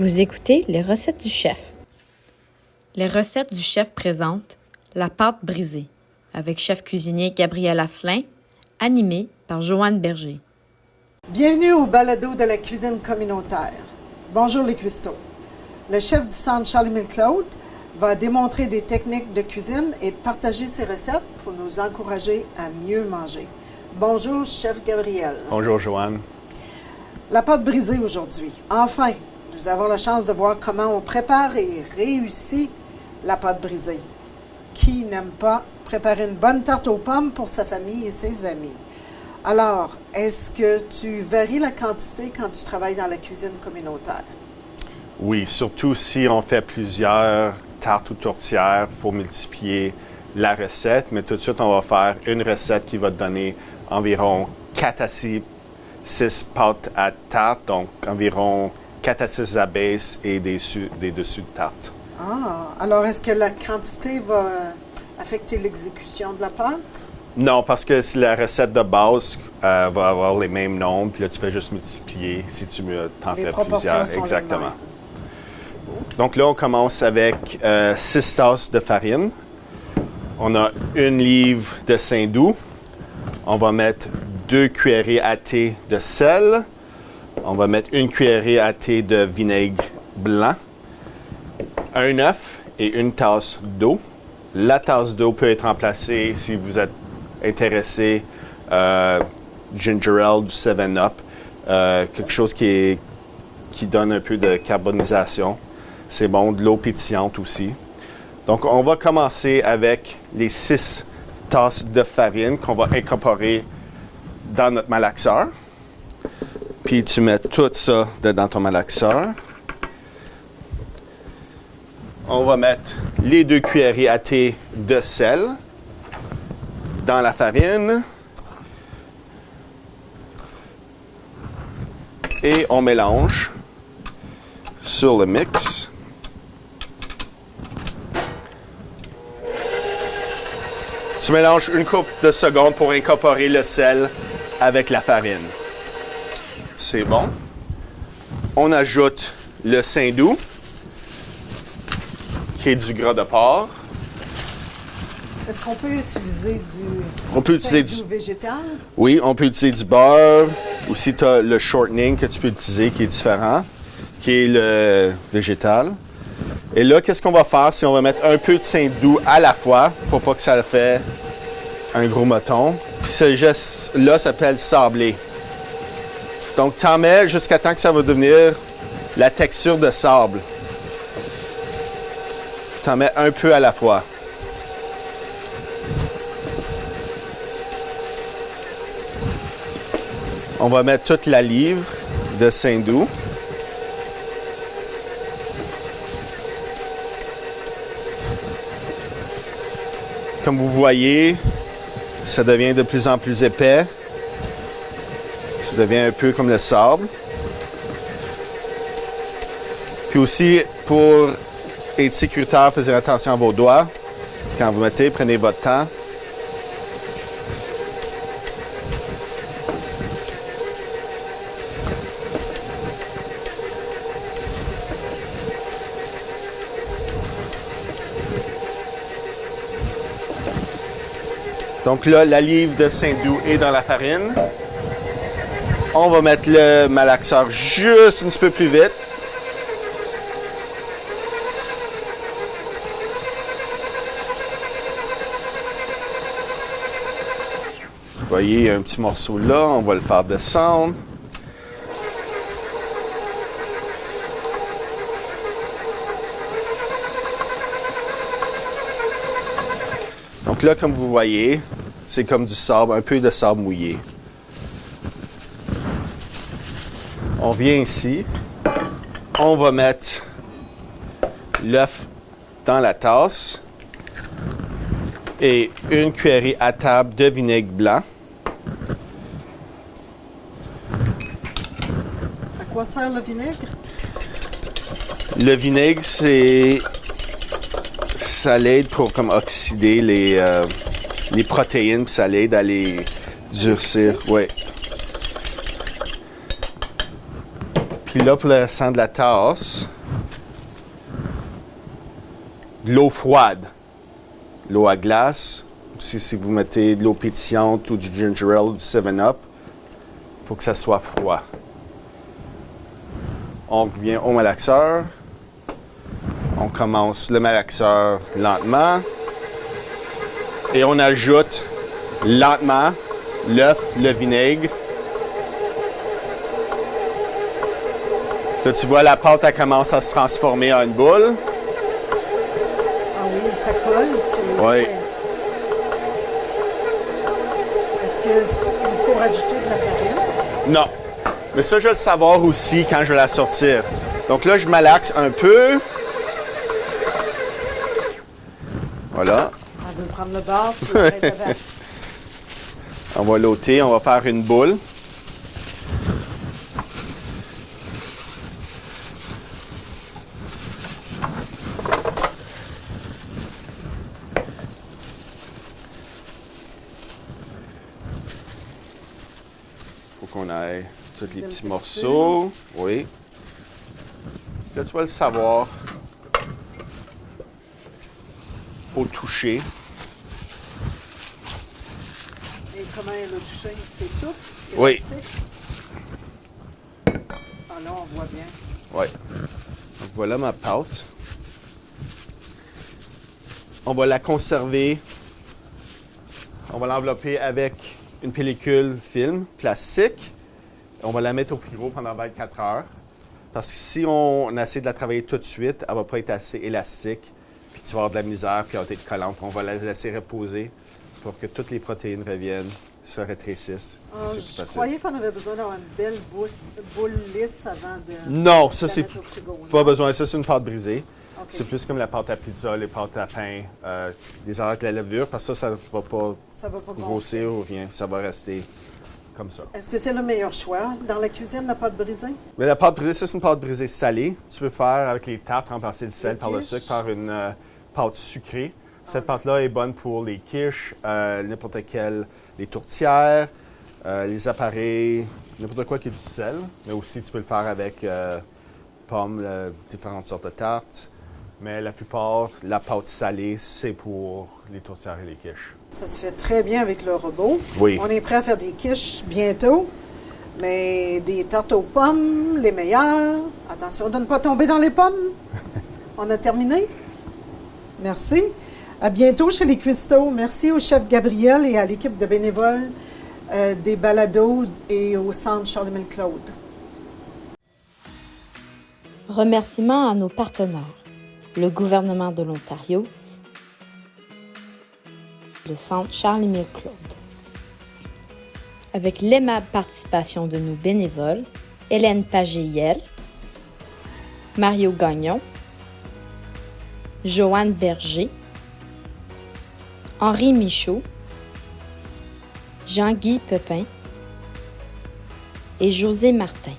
Vous écoutez les recettes du chef. Les recettes du chef présentent la pâte brisée avec chef cuisinier Gabriel Asselin, animé par Joanne Berger. Bienvenue au balado de la cuisine communautaire. Bonjour les cuistots. Le chef du centre Charlie-Mille-Claude va démontrer des techniques de cuisine et partager ses recettes pour nous encourager à mieux manger. Bonjour, chef Gabriel. Bonjour, Joanne. La pâte brisée aujourd'hui. Enfin, nous avons la chance de voir comment on prépare et réussit la pâte brisée. Qui n'aime pas préparer une bonne tarte aux pommes pour sa famille et ses amis? Alors, est-ce que tu varies la quantité quand tu travailles dans la cuisine communautaire? Oui, surtout si on fait plusieurs tartes ou tourtières, il faut multiplier la recette, mais tout de suite, on va faire une recette qui va te donner environ 4 à 6 pâtes à tarte, donc environ 4 à 6 à base et des dessus de tarte. Ah, alors est-ce que la quantité va affecter l'exécution de la pâte? Non, parce que si la recette de base va avoir les mêmes nombres, puis là, tu fais juste multiplier si tu t'en fais plusieurs. Sont exactement. les mêmes. C'est beau. Donc là, on commence avec 6 tasses de farine. On a 1 livre de saindoux. On va mettre 2 cuillerées à thé de sel. On va mettre 1 cuillerée à thé de vinaigre blanc. 1 œuf et 1 tasse d'eau. La tasse d'eau peut être remplacée si vous êtes intéressé ginger ale, du 7-Up, quelque chose qui donne un peu de carbonisation. C'est bon, de l'eau pétillante aussi. Donc, on va commencer avec les 6 tasses de farine qu'on va incorporer dans notre malaxeur. Puis, tu mets tout ça dans ton malaxeur. On va mettre les 2 cuillerées à thé de sel dans la farine. Et on mélange sur le mix. Tu mélanges une couple de secondes pour incorporer le sel avec la farine. C'est bon. On ajoute le saindoux, qui est du gras de porc. Est-ce qu'on peut utiliser du saindoux végétal? Oui, on peut utiliser du beurre. Aussi, tu as le shortening que tu peux utiliser qui est différent, qui est le végétal. Et là, qu'est-ce qu'on va faire? C'est qu'on va mettre un peu de saindoux à la fois pour pas que ça fait un gros mouton. Puis ce geste-là s'appelle sabler. Donc, tu en mets jusqu'à temps que ça va devenir la texture de sable. Tu en mets un peu à la fois. On va mettre toute la livre de saindoux. Comme vous voyez, ça devient de plus en plus épais. Ça devient un peu comme le sable. Puis aussi, pour être sécuritaire, faites attention à vos doigts. Quand vous mettez, prenez votre temps. Donc là, la livre de saindoux est dans la farine. On va mettre le malaxeur juste un petit peu plus vite. Vous voyez, il y a un petit morceau là, on va le faire descendre. Donc là, comme vous voyez, c'est comme du sable, un peu de sable mouillé. On vient ici, on va mettre l'œuf dans la tasse et 1 cuillerée à table de vinaigre blanc. À quoi sert le vinaigre? Le vinaigre, ça l'aide pour comme oxyder les protéines, puis ça l'aide à les durcir. Ouais. Puis là, pour le restant de la tasse, de l'eau froide, l'eau à glace. Aussi, si vous mettez de l'eau pétillante ou du ginger ale ou du 7-Up, il faut que ça soit froid. On revient au malaxeur. On commence le malaxeur lentement. Et on ajoute lentement l'œuf, le vinaigre. Là, tu vois, la pâte, elle commence à se transformer en une boule. Ah oui, ça colle sur les Oui. feuilles. Est-ce qu'il faut rajouter de la farine? Non. Mais ça, je vais le savoir aussi quand je vais la sortir. Donc là, je malaxe un peu. Voilà. On veut prendre le bord, tu le mets devant. On va l'ôter, on va faire une boule. Faut qu'on aille tous les petits morceaux. Oui. Là, tu vas le savoir au toucher. Et comment elle a touché? C'est souple? Oui. Élastique? Ah là, on voit bien. Oui. Donc voilà ma pâte. On va la conserver. On va l'envelopper avec une pellicule film plastique. On va la mettre au frigo pendant 24 heures. Parce que si on essaie de la travailler tout de suite, elle ne va pas être assez élastique. Puis tu vas avoir de la misère, puis elle va être collante. On va la laisser reposer pour que toutes les protéines reviennent, se rétrécissent. Ah, C'est plus je facile. croyais qu'on avait besoin d'avoir une belle boule lisse avant de Non, ça la c'est mettre au frigo, pas non? besoin. Ça c'est une pâte brisée. OK. C'est plus comme la pâte à pizza, les pâtes à pain, les arêtes de la levure, parce que ça ne va pas Ça va pas gonfler. grossir ou rien. Ça va rester comme ça. Est-ce que c'est le meilleur choix dans la cuisine, la pâte brisée? Mais la pâte brisée, ça, c'est une pâte brisée salée. Tu peux faire avec les tartes, remplacer le sel Les par le quiches. sucre par une pâte sucrée. Cette pâte-là est bonne pour les quiches, n'importe quelle, les tourtières, les appareils, n'importe quoi qui est du sel. Mais aussi, tu peux le faire avec pommes, différentes sortes de tartes. Mais la plupart, la pâte salée, c'est pour les tourtières et les quiches. Ça se fait très bien avec le robot. Oui. On est prêt à faire des quiches bientôt, mais des tartes aux pommes, les meilleures. Attention de ne pas tomber dans les pommes. On a terminé? Merci. À bientôt chez les Cuistots. Merci au chef Gabriel et à l'équipe de bénévoles des balados et au centre Charlemagne-Claude. Remerciements à nos partenaires, le gouvernement de l'Ontario, le centre Charles-Émile-Claude. Avec l'aimable participation de nos bénévoles, Hélène Pagéiel, Mario Gagnon, Joanne Berger, Henri Michaud, Jean-Guy Pepin et José Martin.